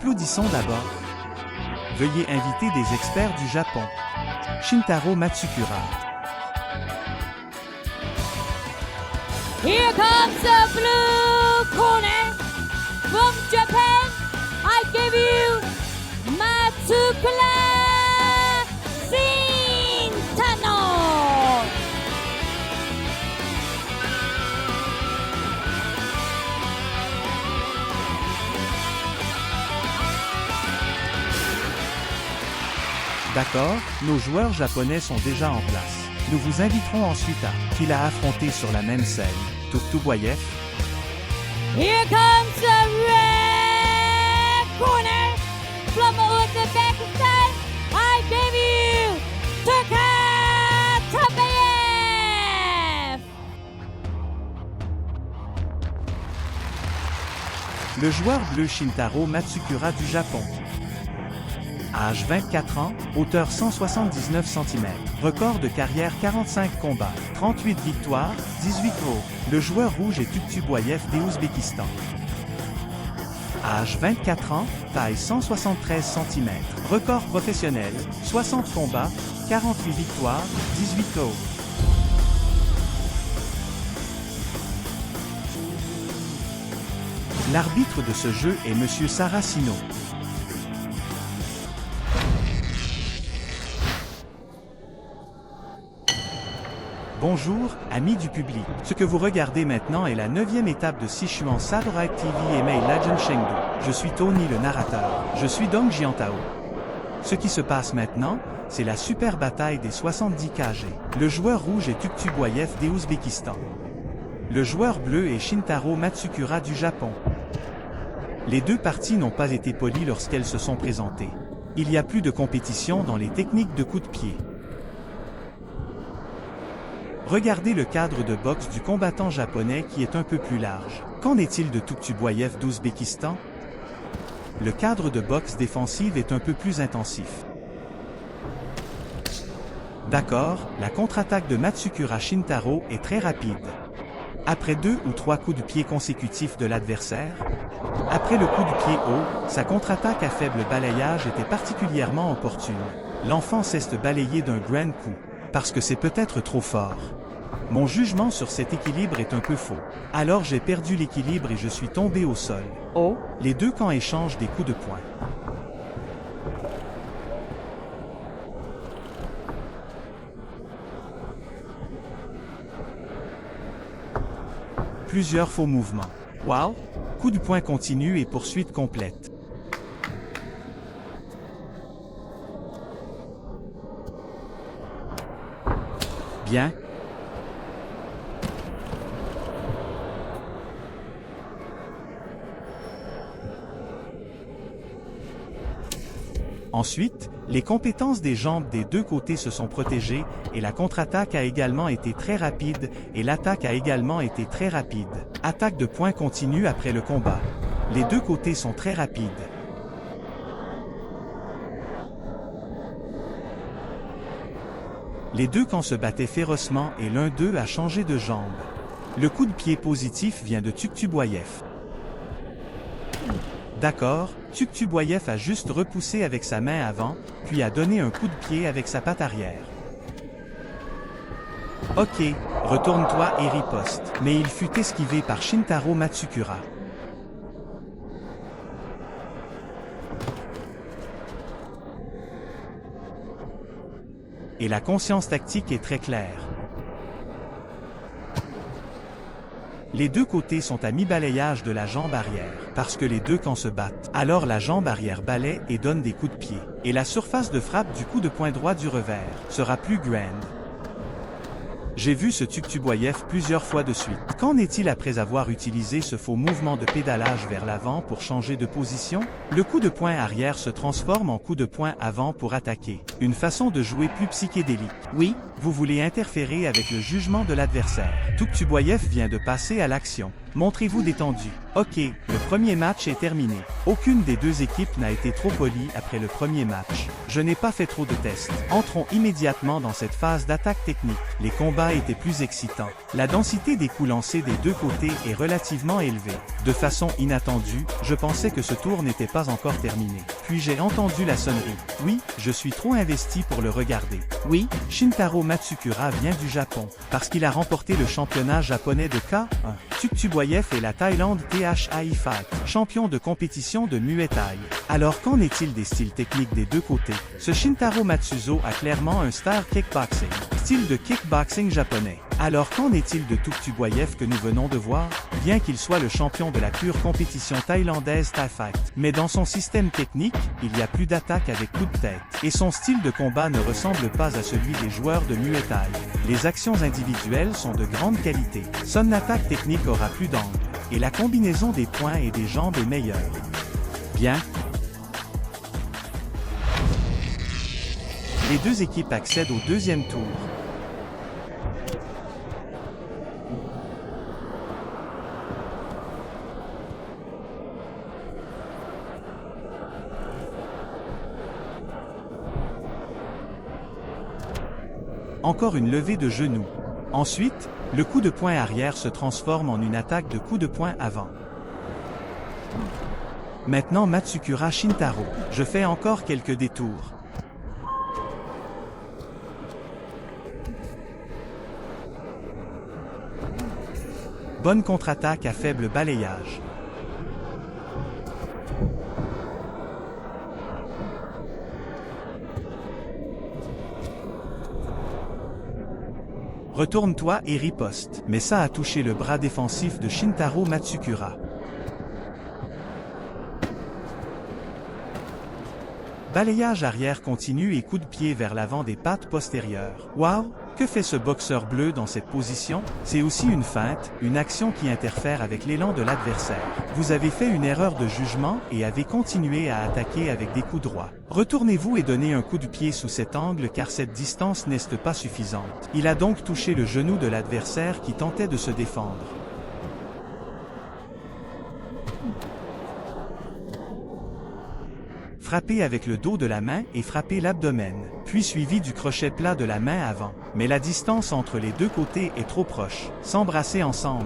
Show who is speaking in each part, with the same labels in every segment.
Speaker 1: Applaudissons d'abord. Veuillez inviter des experts du Japon. Shintaro Matsukura.
Speaker 2: Here comes the blue corner. From Japan, I give you Matsukura Shintaro.
Speaker 1: D'accord, nos joueurs japonais sont déjà en place. Nous vous inviterons ensuite à qu'il a affronté sur la même scène, Tuktuboyev.
Speaker 2: Here comes the red corner. From Uzbekistan, I give you Tuktuboyev.
Speaker 1: Le joueur bleu Shintaro Matsukura du Japon. Âge 24 ans, hauteur 179 cm, record de carrière 45 combats, 38 victoires, 18 KO. Le joueur rouge est Tuktuboyev d'Ouzbékistan. Âge 24 ans, taille 173 cm, record professionnel, 60 combats, 48 victoires, 18 KO. L'arbitre de ce jeu est Monsieur Saracino. Bonjour, amis du public. Ce que vous regardez maintenant est la 9e étape de Sichuan Samurai TV et Mei Legend Chengdu. Je suis Tony le narrateur. Je suis Dong Jiantao. Ce qui se passe maintenant, c'est la super bataille des 70 kg. Le joueur rouge est Tuktuboyev d'Ouzbékistan. Le joueur bleu est Shintaro Matsukura du Japon. Les deux parties n'ont pas été polies lorsqu'elles se sont présentées. Il y a plus de compétition dans les techniques de coups de pied. Regardez le cadre de boxe du combattant japonais qui est un peu plus large. Qu'en est-il de Tuktuboyev d'Ouzbékistan? Le cadre de boxe défensive est un peu plus intensif. D'accord, la contre-attaque de Matsukura Shintaro est très rapide. Après 2 ou 3 coups de pied consécutifs de l'adversaire, après le coup de pied haut, sa contre-attaque à faible balayage était particulièrement opportune. L'enfant cesse de balayer d'un grand coup, parce que c'est peut-être trop fort. Mon jugement sur cet équilibre est un peu faux. Alors j'ai perdu l'équilibre et je suis tombé au sol.
Speaker 3: Oh.
Speaker 1: Les deux camps échangent des coups de poing. Plusieurs faux mouvements. Wow! Coup de poing continu et poursuite complète. Bien. Ensuite, les compétences des jambes des deux côtés se sont protégées, et la contre-attaque a également été très rapide, et l'attaque a également été très rapide. Attaque de poing continue après le combat. Les deux côtés sont très rapides. Les deux camps se battaient férocement et l'un d'eux a changé de jambe. Le coup de pied positif vient de Tuktuboyev. D'accord, Tuktuboyev a juste repoussé avec sa main avant, puis a donné un coup de pied avec sa patte arrière. Ok, retourne-toi et riposte. Mais il fut esquivé par Shintaro Matsukura. Et la conscience tactique est très claire. Les deux côtés sont à mi-balayage de la jambe arrière, parce que les deux camps se battent. Alors la jambe arrière balaie et donne des coups de pied. Et la surface de frappe du coup de poing droit du revers sera plus grande. J'ai vu ce Tuktuboyev plusieurs fois de suite. Qu'en est-il après avoir utilisé ce faux mouvement de pédalage vers l'avant pour changer de position? Le coup de poing arrière se transforme en coup de poing avant pour attaquer. Une façon de jouer plus psychédélique. Oui, vous voulez interférer avec le jugement de l'adversaire. Tuktuboyev vient de passer à l'action. Montrez-vous détendu. Ok, le premier match est terminé. Aucune des deux équipes n'a été trop polie après le premier match. Je n'ai pas fait trop de tests. Entrons immédiatement dans cette phase d'attaque technique. Les combats étaient plus excitants. La densité des coups lancés des deux côtés est relativement élevée. De façon inattendue, je pensais que ce tour n'était pas encore terminé. Puis j'ai entendu la sonnerie. Oui, je suis trop investi pour le regarder. Oui, Shintaro Matsukura vient du Japon, parce qu'il a remporté le championnat japonais de K1. Tuktuboyev est la Thaïlande THI Fight, champion de compétition de Muay Thai. Alors qu'en est-il des styles techniques des deux côtés? Ce Shintaro Matsuzo a clairement un style kickboxing, style de kickboxing japonais. Alors qu'en est-il de Tuktuboyev que nous venons de voir? Bien qu'il soit le champion de la pure compétition thaïlandaise Thai Fight, mais dans son système technique, il y a plus d'attaque avec coup de tête, et son style de combat ne ressemble pas à celui des joueurs de Muay Thai. Les actions individuelles sont de grande qualité. Son attaque technique aura plus d'angle, et la combinaison des poings et des jambes est meilleure. Bien. Les deux équipes accèdent au deuxième tour. Encore une levée de genoux. Ensuite, le coup de poing arrière se transforme en une attaque de coup de poing avant. Maintenant Matsukura Shintaro. Je fais encore quelques détours. Bonne contre-attaque à faible balayage. Retourne-toi et riposte. Mais ça a touché le bras défensif de Shintaro Matsukura. Balayage arrière continu et coup de pied vers l'avant des pattes postérieures. Waouh! Que fait ce boxeur bleu dans cette position? C'est aussi une feinte, une action qui interfère avec l'élan de l'adversaire. Vous avez fait une erreur de jugement et avez continué à attaquer avec des coups droits. Retournez-vous et donnez un coup de pied sous cet angle car cette distance n'est pas suffisante. Il a donc touché le genou de l'adversaire qui tentait de se défendre. Frappez avec le dos de la main et frappez l'abdomen, puis suivi du crochet plat de la main avant. Mais la distance entre les deux côtés est trop proche. S'embrasser ensemble.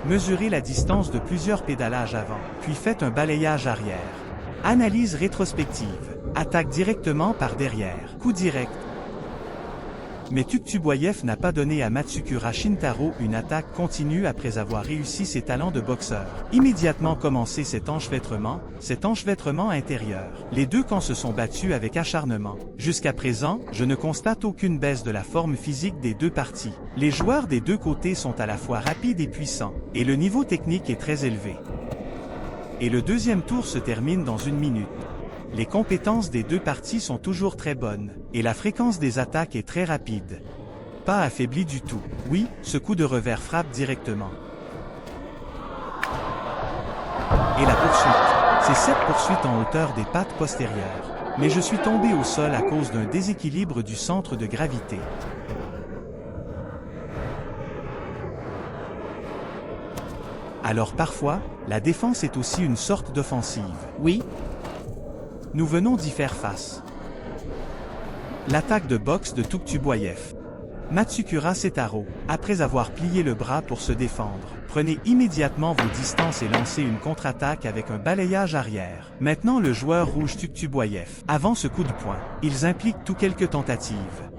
Speaker 1: Mesurez la distance de plusieurs pédalages avant, puis faites un balayage arrière. Analyse rétrospective. Attaque directement par derrière. Coup direct. Mais Tuktuboyev n'a pas donné à Matsukura Shintaro une attaque continue après avoir réussi ses talents de boxeur. Immédiatement commencé cet enchevêtrement intérieur. Les deux camps se sont battus avec acharnement. Jusqu'à présent, je ne constate aucune baisse de la forme physique des deux parties. Les joueurs des deux côtés sont à la fois rapides et puissants, et le niveau technique est très élevé. Et le deuxième tour se termine dans 1 minute. Les compétences des deux parties sont toujours très bonnes, et la fréquence des attaques est très rapide. Pas affaibli du tout. Oui, ce coup de revers frappe directement. Et la poursuite. C'est cette poursuite en hauteur des pattes postérieures. Mais je suis tombé au sol à cause d'un déséquilibre du centre de gravité. Alors parfois, la défense est aussi une sorte d'offensive. Oui. Nous venons d'y faire face. L'attaque de boxe de Tuktuboyev. Matsukura Shintaro, après avoir plié le bras pour se défendre, prenez immédiatement vos distances et lancez une contre-attaque avec un balayage arrière. Maintenant le joueur rouge Tuktuboyev. Avant ce coup de poing, ils impliquent tout quelques tentatives.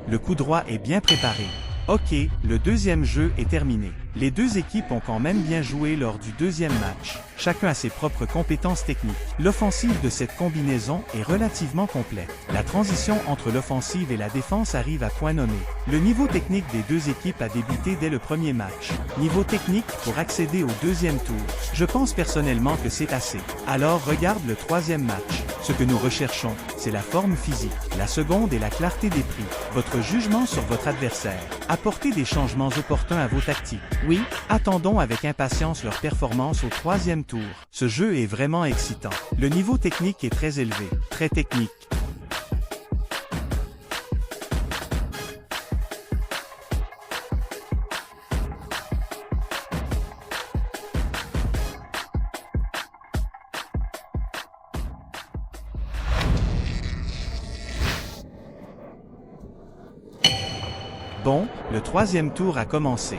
Speaker 1: Le coup droit est bien préparé. Ok, le deuxième jeu est terminé. Les deux équipes ont quand même bien joué lors du deuxième match. Chacun a ses propres compétences techniques. L'offensive de cette combinaison est relativement complète. La transition entre l'offensive et la défense arrive à point nommé. Le niveau technique des deux équipes a débuté dès le premier match. Niveau technique pour accéder au deuxième tour. Je pense personnellement que c'est assez. Alors regarde le troisième match. Ce que nous recherchons, c'est la forme physique. La seconde est la clarté des prix. Votre jugement sur votre adversaire. Apportez des changements opportuns à vos tactiques. Oui, attendons avec impatience leur performance au troisième tour. Ce jeu est vraiment excitant. Le niveau technique est très élevé, très technique. Bon, le troisième tour a commencé.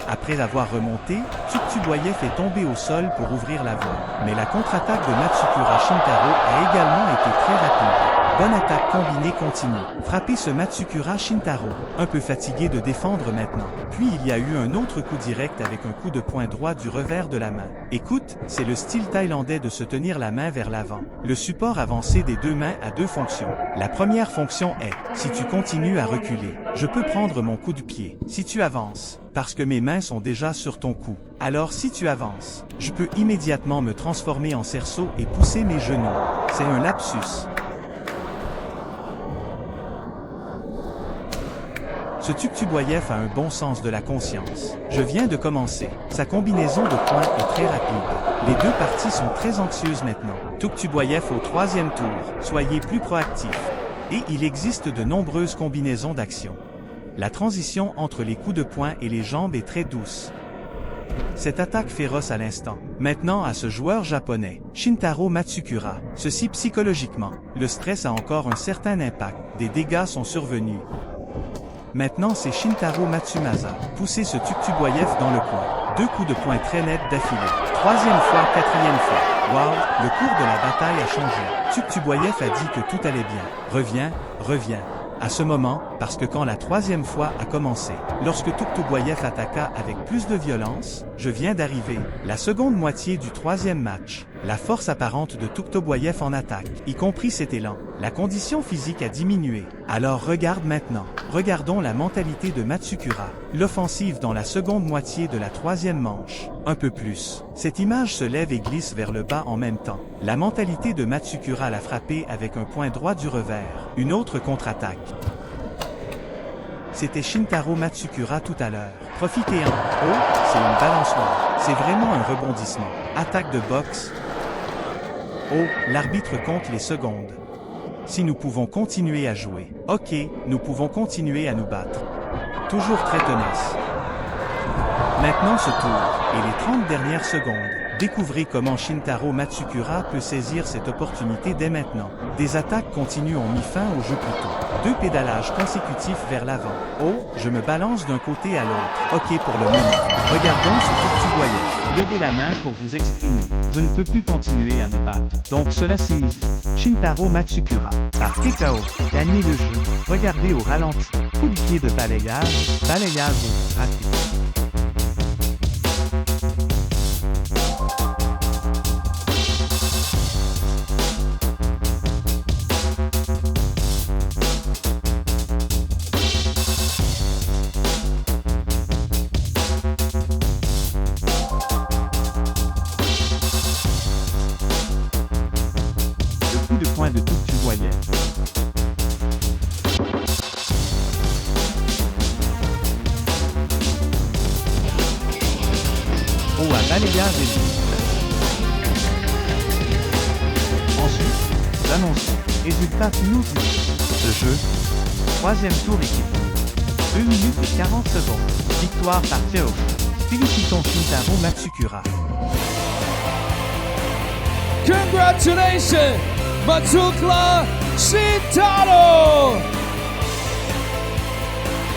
Speaker 1: Après avoir remonté, Tuktuboyev est tombé au sol pour ouvrir la voie. Mais la contre-attaque de Matsukura Shintaro a également été très rapide. Bonne attaque combinée continue. Frappez ce Matsukura Shintaro, un peu fatigué de défendre maintenant. Puis il y a eu un autre coup direct avec un coup de poing droit du revers de la main. Écoute, c'est le style thaïlandais de se tenir la main vers l'avant. Le support avancé des deux mains a deux fonctions. La première fonction est, si tu continues à reculer, je peux prendre mon coup de pied. Si tu avances, parce que mes mains sont déjà sur ton cou. Alors si tu avances, je peux immédiatement me transformer en cerceau et pousser mes genoux. C'est un lapsus. Ce Tuktuboyev a un bon sens de la conscience. Je viens de commencer. Sa combinaison de points est très rapide. Les deux parties sont très anxieuses maintenant. Tuktuboyev au troisième tour. Soyez plus proactif. Et il existe de nombreuses combinaisons d'actions. La transition entre les coups de poing et les jambes est très douce. Cette attaque féroce à l'instant. Maintenant à ce joueur japonais, Shintaro Matsukura. Ceci psychologiquement. Le stress a encore un certain impact. Des dégâts sont survenus. Maintenant c'est Shintaro Matsumasa. Poussez ce Tuktuboyev dans le coin. Deux coups de poing très nets d'affilée. Troisième fois, quatrième fois. Wow, le cours de la bataille a changé. Tuktuboyev a dit que tout allait bien. Reviens, reviens. À ce moment, parce que quand la troisième fois a commencé, lorsque Tuktuboyev attaqua avec plus de violence, je viens d'arriver, la seconde moitié du troisième match. La force apparente de Tuktuboyev en attaque, y compris cet élan. La condition physique a diminué. Alors regarde maintenant. Regardons la mentalité de Matsukura. L'offensive dans la seconde moitié de la troisième manche. Un peu plus. Cette image se lève et glisse vers le bas en même temps. La mentalité de Matsukura l'a frappé avec un point droit du revers. Une autre contre-attaque. C'était Shintaro Matsukura tout à l'heure. Profitez-en. Oh, c'est une balançoire. C'est vraiment un rebondissement. Attaque de boxe. Oh, l'arbitre compte les secondes. Si nous pouvons continuer à jouer. Ok, nous pouvons continuer à nous battre. Toujours très tenace. Maintenant ce tour, et les 30 dernières secondes. Découvrez comment Shintaro Matsukura peut saisir cette opportunité dès maintenant. Des attaques continues ont mis fin au jeu plus tôt. Deux pédalages consécutifs vers l'avant. Oh, je me balance d'un côté à l'autre. Ok pour le moment. Regardons ce Tuktuboyev. Levez la main pour vous exprimer. Je ne peux plus continuer à me battre. Donc cela signifie Shintaro Matsukura. Par TKO. Gagnez le jeu. Regardez au ralenti. Coup de pied de balayage. Balayage raté. De points de Tuktuboyev. Oh, un balayage et ensuite, nous annonçons. Résultat finaux du jeu. Troisième tour équipe. 2 minutes et 40 secondes. Victoire par KO. Félicitons Shintaro Matsukura.
Speaker 3: Congratulations, Matsukura Shintaro!